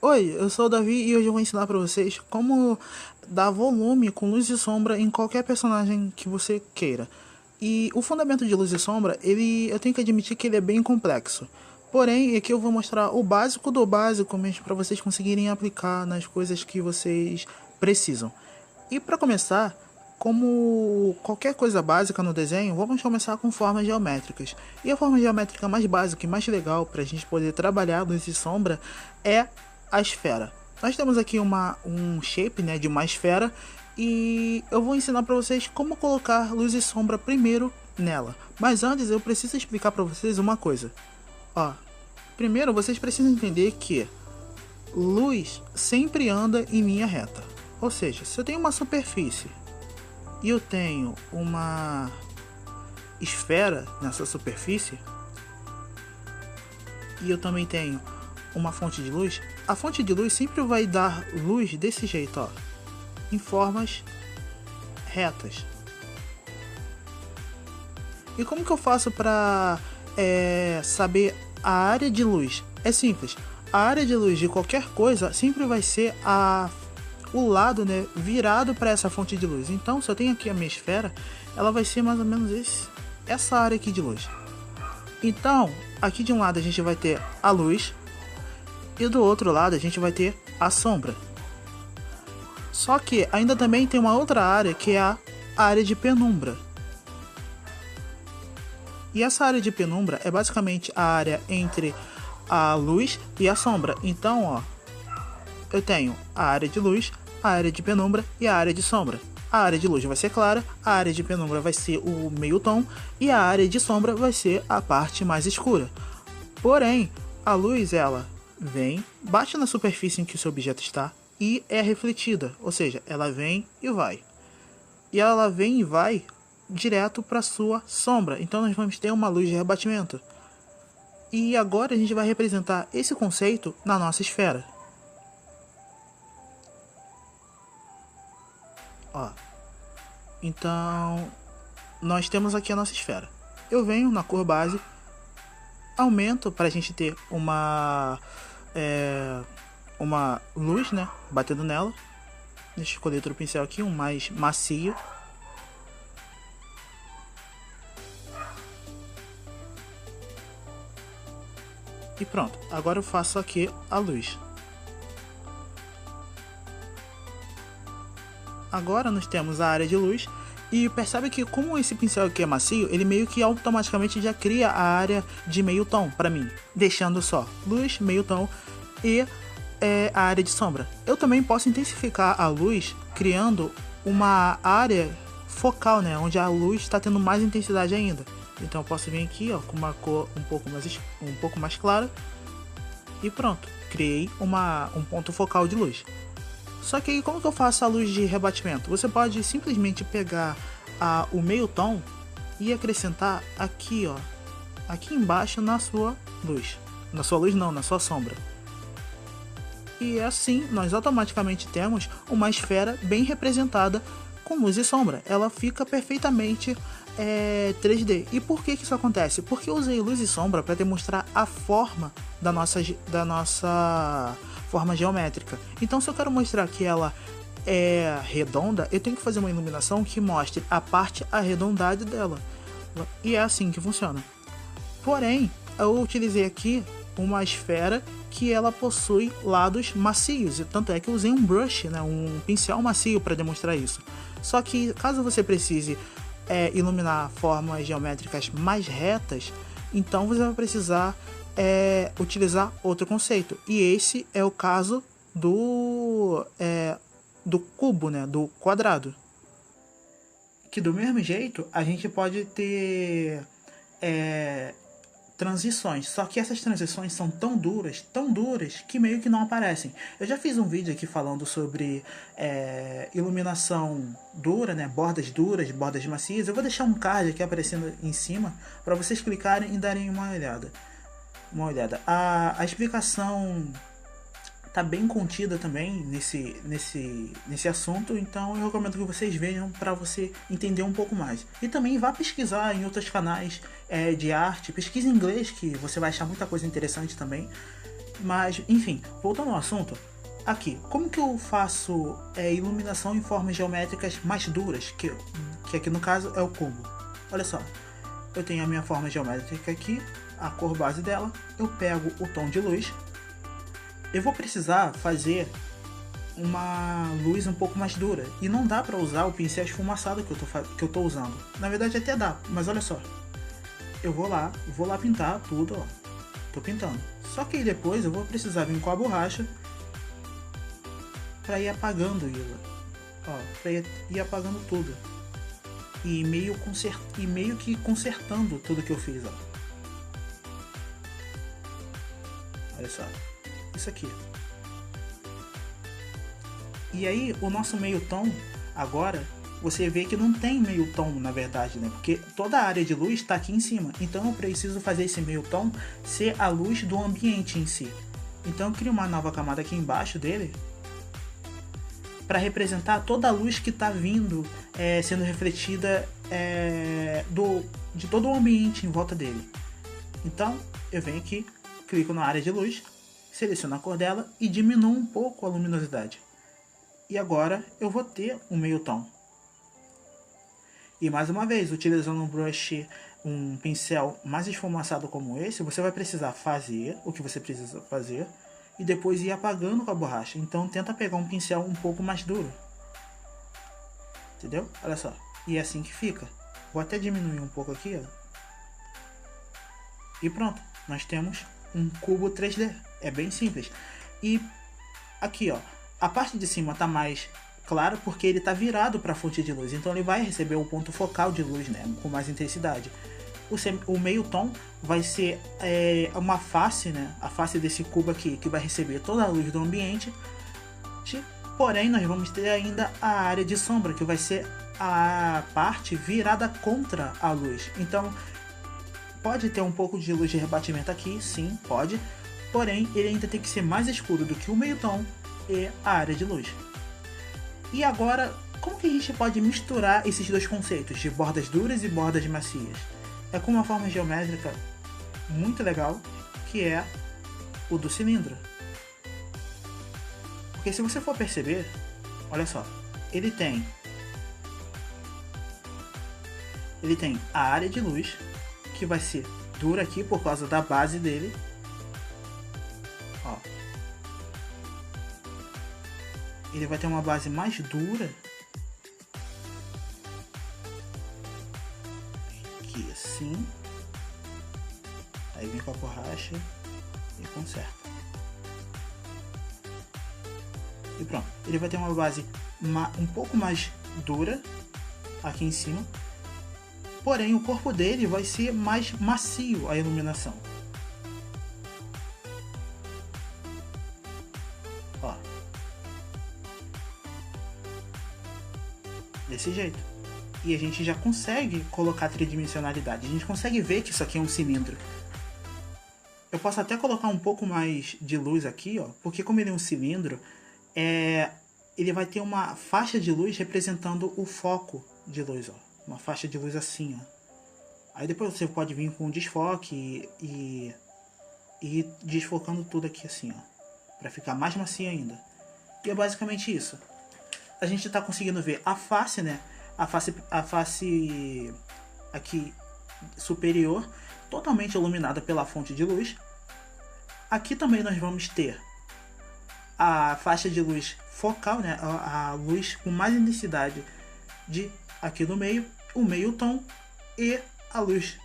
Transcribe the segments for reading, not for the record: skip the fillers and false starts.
Oi, eu sou o Davi e hoje eu vou ensinar pra vocês como dar volume com luz e sombra em qualquer personagem que você queira. E o fundamento de luz e sombra, eu tenho que admitir que ele é bem complexo. Porém, aqui eu vou mostrar o básico do básico mesmo para vocês conseguirem aplicar nas coisas que vocês precisam. E para começar, como qualquer coisa básica no desenho, vamos começar com formas geométricas. E a forma geométrica mais básica e mais legal para a gente poder trabalhar luz e sombra é a esfera. Nós temos aqui um shape, né, de uma esfera e eu vou ensinar para vocês como colocar luz e sombra primeiro nela. Mas antes eu preciso explicar para vocês uma coisa. Ó, primeiro vocês precisam entender que luz sempre anda em linha reta. Ou seja, se eu tenho uma superfície e eu tenho uma esfera nessa superfície e eu também tenho uma fonte de luz, a fonte de luz sempre vai dar luz desse jeito, ó, em formas retas. E como que eu faço para saber a área de luz? É simples. A área de luz de qualquer coisa sempre vai ser o lado, né, virado para essa fonte de luz. Então, se eu tenho aqui a minha esfera, ela vai ser mais ou menos essa área aqui de luz. Então, aqui de um lado a gente vai ter a luz e do outro lado a gente vai ter a sombra. Só que ainda também tem uma outra área que é a área de penumbra. E essa área de penumbra é basicamente a área entre a luz e a sombra. Então, ó, eu tenho a área de luz, a área de penumbra e a área de sombra. A área de luz vai ser clara, a área de penumbra vai ser o meio tom e a área de sombra vai ser a parte mais escura. Porém, a luz, ela vem, bate na superfície em que o seu objeto está e é refletida, ou seja, ela vem e vai. E ela vem e vai direto para sua sombra. Então nós vamos ter uma luz de rebatimento. E agora a gente vai representar esse conceito na nossa esfera. Ó. Então, nós temos aqui a nossa esfera. Eu venho na cor base, aumento para a gente ter uma luz, né, batendo nela. Deixa eu escolher outro pincel aqui, um mais macio. E pronto, agora eu faço aqui a luz. Agora nós temos a área de luz e percebe que como esse pincel aqui é macio, ele meio que automaticamente já cria a área de meio tom para mim, deixando só luz, meio tom e a área de sombra. Eu também posso intensificar a luz criando uma área focal, né, onde a luz está tendo mais intensidade ainda. Então eu posso vir aqui, ó, com uma cor um pouco mais clara e pronto, criei um ponto focal de luz. Só que aí como que eu faço a luz de rebatimento? Você pode simplesmente pegar o meio tom e acrescentar aqui, ó, aqui embaixo na sua luz. Na sua luz não, na sua sombra. E assim nós automaticamente temos uma esfera bem representada com luz e sombra. Ela fica perfeitamente 3D. E por que isso acontece? Porque eu usei luz e sombra para demonstrar a forma da nossa forma geométrica. Então, se eu quero mostrar que ela é redonda, eu tenho que fazer uma iluminação que mostre a parte arredondada dela. E é assim que funciona. Porém, eu utilizei aqui uma esfera que ela possui lados macios, e tanto é que eu usei um brush, né, um pincel macio para demonstrar isso. Só que caso você precise iluminar formas geométricas mais retas, então você vai precisar utilizar outro conceito. E esse é o caso do cubo, né, do quadrado. Que do mesmo jeito a gente pode ter transições, só que essas transições são tão duras que meio que não aparecem. Eu já fiz um vídeo aqui falando sobre iluminação dura, né, bordas duras, bordas macias. Eu vou deixar um card aqui aparecendo em cima para vocês clicarem e darem uma olhada. A explicação tá bem contida também nesse assunto, então eu recomendo que vocês vejam para você entender um pouco mais. E também vá pesquisar em outros canais de arte, pesquise em inglês que você vai achar muita coisa interessante também. Mas, enfim, voltando ao assunto, aqui, como que eu faço iluminação em formas geométricas mais duras, que aqui no caso é o cubo? Olha só, eu tenho a minha forma geométrica aqui, a cor base dela, eu pego o tom de luz, eu vou precisar fazer uma luz um pouco mais dura, e não dá para usar o pincel esfumaçado que eu tô usando. Na verdade até dá, mas olha só, eu vou lá pintar tudo, ó, tô pintando. Só que aí depois eu vou precisar vir com a borracha para ir apagando ele, ó, para ir apagando tudo e meio que consertando tudo que eu fiz, ó. Olha só, isso aqui. E aí o nosso meio tom agora você vê que não tem meio tom na verdade, né? Porque toda a área de luz está aqui em cima. Então eu preciso fazer esse meio tom ser a luz do ambiente em si. Então eu crio uma nova camada aqui embaixo dele para representar toda a luz que está vindo, sendo refletida de todo o ambiente em volta dele. Então eu venho aqui, clico na área de luz, seleciono a cor dela e diminuo um pouco a luminosidade. E agora eu vou ter um meio tom. E mais uma vez, utilizando um pincel mais esfumaçado como esse, você vai precisar fazer o que você precisa fazer e depois ir apagando com a borracha. Então tenta pegar um pincel um pouco mais duro. Entendeu? Olha só. E é assim que fica. Vou até diminuir um pouco aqui, ó. E pronto, nós temos um cubo 3D. É bem simples. E aqui, ó, a parte de cima tá mais claro porque ele está virado para a fonte de luz, então ele vai receber o ponto focal de luz, né, com mais intensidade. O meio tom vai ser uma face, né, a face desse cubo aqui, que vai receber toda a luz do ambiente. Porém, nós vamos ter ainda a área de sombra, que vai ser a parte virada contra a luz. Então, pode ter um pouco de luz de rebatimento aqui, sim, pode. Porém, ele ainda tem que ser mais escuro do que o meio tom e a área de luz. E agora, como que a gente pode misturar esses dois conceitos de bordas duras e bordas macias? É com uma forma geométrica muito legal, que é o do cilindro. Porque se você for perceber, olha só, ele tem a área de luz, que vai ser dura aqui por causa da base dele. Ó. Ele vai ter uma base mais dura. Aqui assim. Aí vem com a borracha e conserta. E pronto. Ele vai ter uma base um pouco mais dura aqui em cima. Porém, o corpo dele vai ser mais macio a iluminação. Ó. Desse jeito. E a gente já consegue colocar tridimensionalidade. A gente consegue ver que isso aqui é um cilindro. Eu posso até colocar um pouco mais de luz aqui, ó, porque como ele é um cilindro, ele vai ter uma faixa de luz representando o foco de luz, ó. Uma faixa de luz assim, ó. Aí depois você pode vir com um desfoque e desfocando tudo aqui assim, ó, para ficar mais macio ainda. E é basicamente isso. A gente está conseguindo ver a face, né? A face aqui superior, totalmente iluminada pela fonte de luz. Aqui também nós vamos ter a faixa de luz focal, né? A luz com mais intensidade aqui no meio, o meio tom e a luz.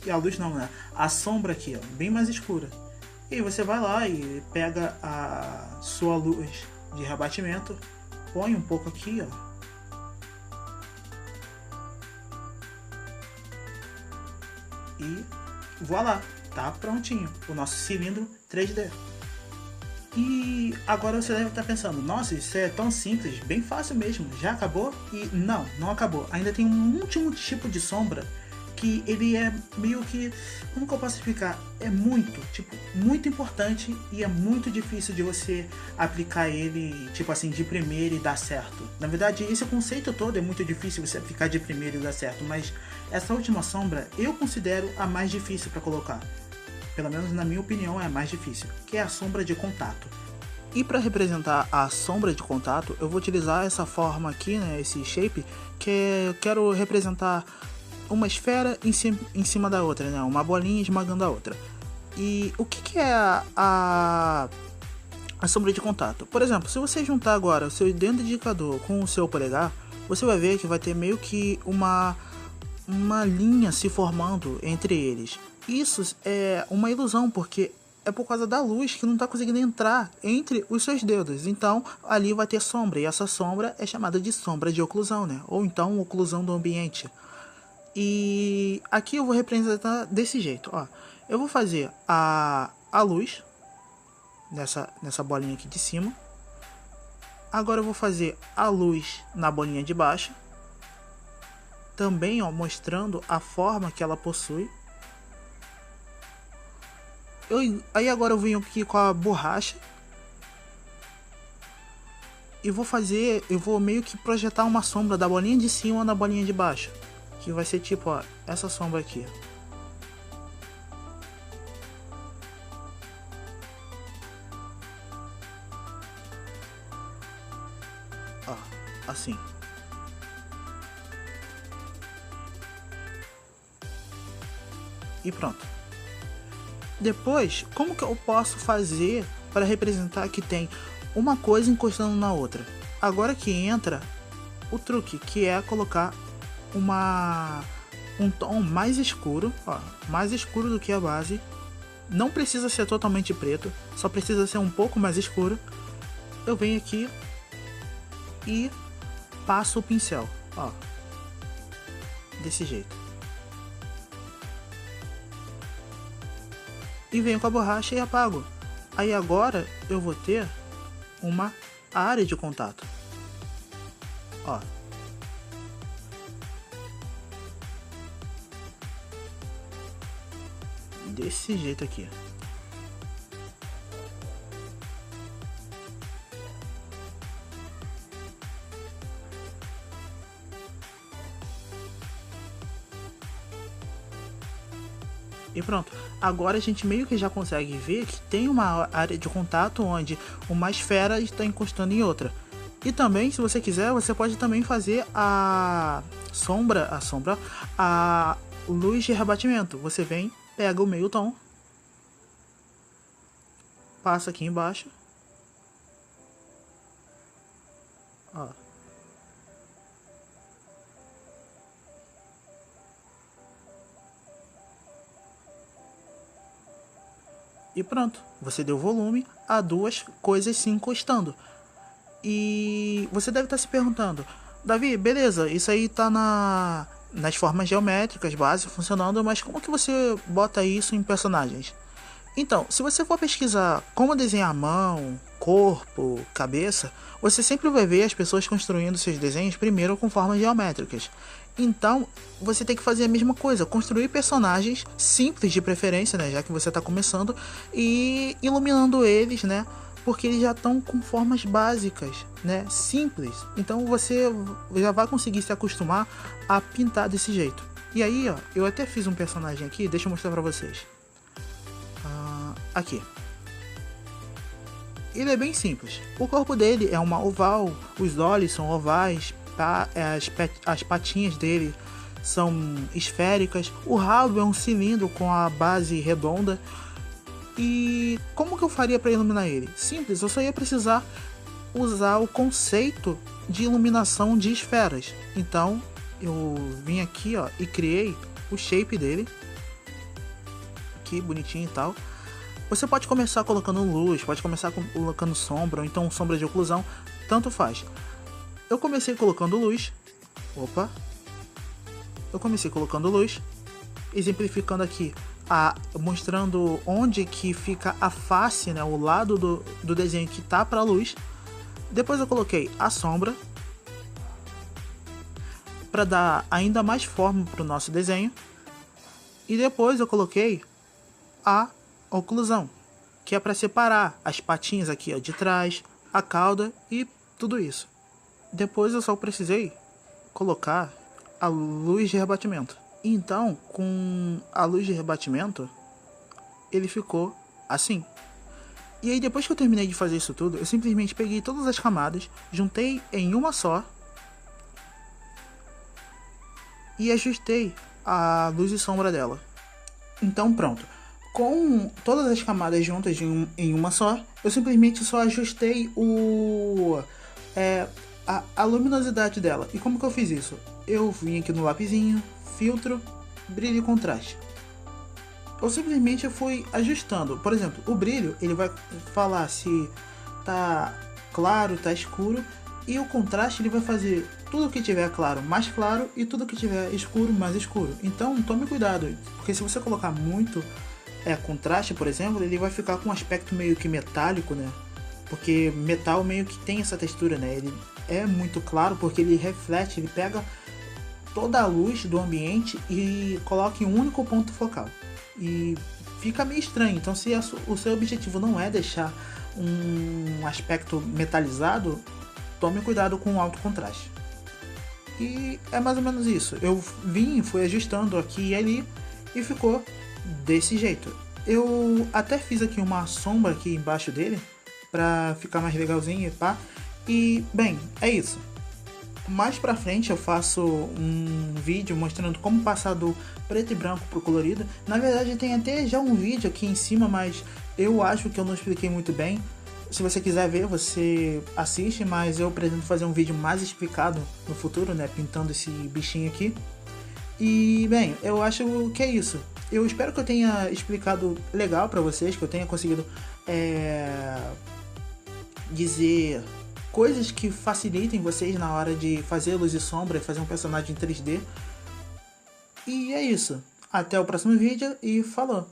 E a luz não, né? A sombra aqui, ó, bem mais escura. E você vai lá e pega a sua luz de rebatimento, põe um pouco aqui, ó. E voilá, tá prontinho o nosso cilindro 3D. E agora você deve estar pensando, nossa, isso é tão simples, bem fácil mesmo, já acabou? E não acabou. Ainda tem um último tipo de sombra que ele é meio que, como que eu posso explicar? É muito importante e é muito difícil de você aplicar ele, tipo assim, de primeira e dar certo. Na verdade, esse conceito todo é muito difícil você aplicar de primeira e dar certo, mas essa última sombra eu considero a mais difícil para colocar. pelo menos na minha opinião é a mais difícil, que é a sombra de contato. E para representar a sombra de contato, eu vou utilizar essa forma aqui, né, esse shape, que eu quero representar uma esfera em cima da outra, né, uma bolinha esmagando a outra. E o que é a sombra de contato? Por exemplo, se você juntar agora o seu dedo indicador com o seu polegar, você vai ver que vai ter meio que uma linha se formando entre eles. Isso é uma ilusão, porque é por causa da luz que não está conseguindo entrar entre os seus dedos. Então, ali vai ter sombra, e essa sombra é chamada de sombra de oclusão, né? Ou então oclusão do ambiente. E aqui eu vou representar desse jeito, ó. Eu vou fazer a luz nessa bolinha aqui de cima. Agora eu vou fazer a luz na bolinha de baixo. Também, ó, mostrando a forma que ela possui. Aí agora eu venho aqui com a borracha e eu vou meio que projetar uma sombra da bolinha de cima na bolinha de baixo, que vai ser tipo, ó, essa sombra aqui. Ó, assim. E pronto. Depois, como que eu posso fazer para representar que tem uma coisa encostando na outra? Agora que entra o truque, que é colocar um tom mais escuro, ó, mais escuro do que a base. Não precisa ser totalmente preto, só precisa ser um pouco mais escuro. Eu venho aqui e passo o pincel, ó, desse jeito. E venho com a borracha e apago. Aí agora eu vou ter uma área de contato. Ó. Desse jeito aqui. E pronto, agora a gente meio que já consegue ver que tem uma área de contato onde uma esfera está encostando em outra. E também, se você quiser, você pode também fazer a luz de rebatimento. Você vem, pega o meio tom, passa aqui embaixo, ó. E pronto, você deu volume a duas coisas se encostando. E você deve estar se perguntando, Davi, beleza, isso aí tá nas formas geométricas básicas funcionando, mas como que você bota isso em personagens? Então, se você for pesquisar como desenhar mão, corpo, cabeça, você sempre vai ver as pessoas construindo seus desenhos primeiro com formas geométricas. Então, você tem que fazer a mesma coisa, construir personagens simples de preferência, né, já que você está começando, e iluminando eles, né, porque eles já estão com formas básicas, né, simples. Então você já vai conseguir se acostumar a pintar desse jeito. E aí, ó, eu até fiz um personagem aqui, deixa eu mostrar pra vocês. Aqui. Ele é bem simples. O corpo dele é uma oval, os olhos são ovais, tá? As patinhas dele são esféricas, o rabo é um cilindro com a base redonda. E como que eu faria para iluminar ele? Simples, eu só ia precisar usar o conceito de iluminação de esferas. Então eu vim aqui, ó, e criei o shape dele, aqui bonitinho e tal. Você pode começar colocando luz, pode começar colocando sombra, ou então sombra de oclusão, tanto faz. Eu comecei colocando luz, exemplificando aqui, mostrando onde que fica a face, né, o lado do desenho que tá para a luz. Depois eu coloquei a sombra, para dar ainda mais forma para o nosso desenho. E depois eu coloquei a oclusão, que é para separar as patinhas aqui, ó, de trás, a cauda e tudo isso. Depois eu só precisei colocar a luz de rebatimento. Então, com a luz de rebatimento, ele ficou assim. E aí depois que eu terminei de fazer isso tudo, eu simplesmente peguei todas as camadas, juntei em uma só e ajustei a luz e sombra dela. Então pronto, com todas as camadas juntas em uma só, eu simplesmente só ajustei a luminosidade dela. E como que eu fiz isso? Eu vim aqui no lapisinho, filtro, brilho e contraste. Eu simplesmente fui ajustando. Por exemplo, o brilho, ele vai falar se tá claro, tá escuro. E o contraste, ele vai fazer tudo que tiver claro mais claro e tudo que tiver escuro mais escuro. Então tome cuidado, porque se você colocar muito contraste, por exemplo, ele vai ficar com um aspecto meio que metálico, né? Porque metal meio que tem essa textura, né? Ele é muito claro porque ele reflete, ele pega toda a luz do ambiente e coloca em um único ponto focal. E fica meio estranho. Então, se o seu objetivo não é deixar um aspecto metalizado, tome cuidado com o alto contraste. E é mais ou menos isso. Eu fui ajustando aqui e ali e ficou desse jeito. Eu até fiz aqui uma sombra aqui embaixo dele pra ficar mais legalzinho e pá. E, bem, é isso. Mais pra frente eu faço um vídeo mostrando como passar do preto e branco pro colorido. Na verdade tem até já um vídeo aqui em cima, mas eu acho que eu não expliquei muito bem. Se você quiser ver, você assiste, mas eu pretendo fazer um vídeo mais explicado no futuro, né? Pintando esse bichinho aqui. E, bem, eu acho que é isso. Eu espero que eu tenha explicado legal pra vocês, que eu tenha conseguido dizer coisas que facilitem vocês na hora de fazer luz e sombra e fazer um personagem em 3D. E é isso. Até o próximo vídeo e falou!